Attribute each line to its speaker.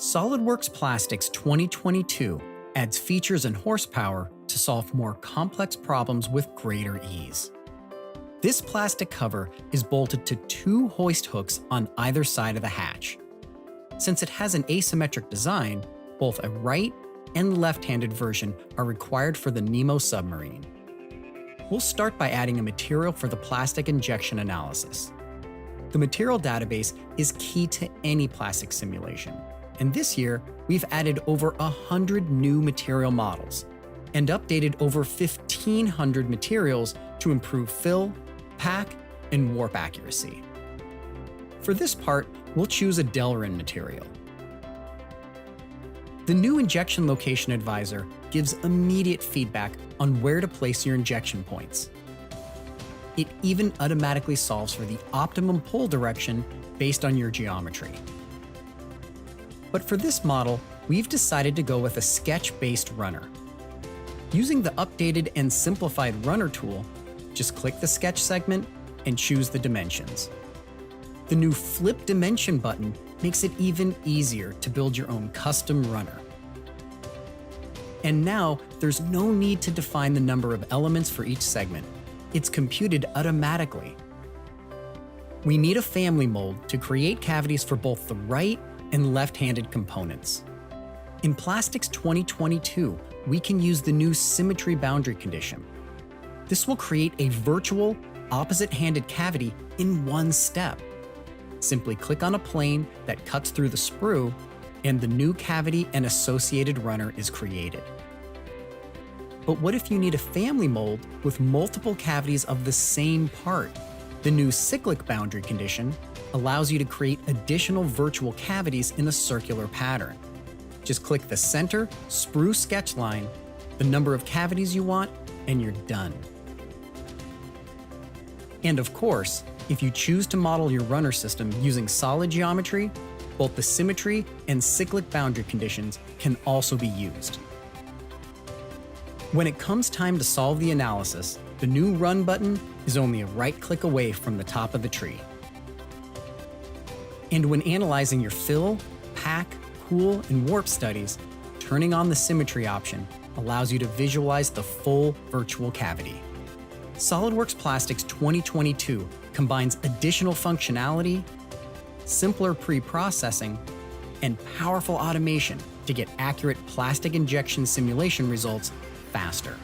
Speaker 1: SOLIDWORKS Plastics 2022 adds features and horsepower to solve more complex problems with greater ease. This plastic cover is bolted to two hoist hooks on either side of the hatch. Since it has an asymmetric design, both a right and left-handed version are required for the Nemo submarine. We'll start by adding a material for the plastic injection analysis. The material database is key to any plastic simulation, and this year we've added over 100 new material models and updated over 1,500 materials to improve fill, pack, and warp accuracy. For this part, we'll choose a Delrin material. The new Injection Location Advisor gives immediate feedback on where to place your injection points. It even automatically solves for the optimum pull direction based on your geometry. But for this model, we've decided to go with a sketch-based runner. Using the updated and simplified runner tool, just click the sketch segment and choose the dimensions. The new Flip Dimension button makes it even easier to build your own custom runner. And now, there's no need to define the number of elements for each segment. It's computed automatically. We need a family mold to create cavities for both the right and left-handed components. In Plastics 2022, we can use the new Symmetry boundary condition. This will create a virtual, opposite-handed cavity in one step. Simply click on a plane that cuts through the sprue, and the new cavity and associated runner is created. But what if you need a family mold with multiple cavities of the same part? The new cyclic boundary condition allows you to create additional virtual cavities in a circular pattern. Just click the center sprue sketch line, the number of cavities you want, and you're done. And of course, if you choose to model your runner system using solid geometry, both the symmetry and cyclic boundary conditions can also be used. When it comes time to solve the analysis, the new Run button is only a right click away from the top of the tree. And when analyzing your fill, pack, cool, and warp studies, turning on the symmetry option allows you to visualize the full virtual cavity. SOLIDWORKS Plastics 2022 combines additional functionality, simpler pre-processing, and powerful automation to get accurate plastic injection simulation results faster.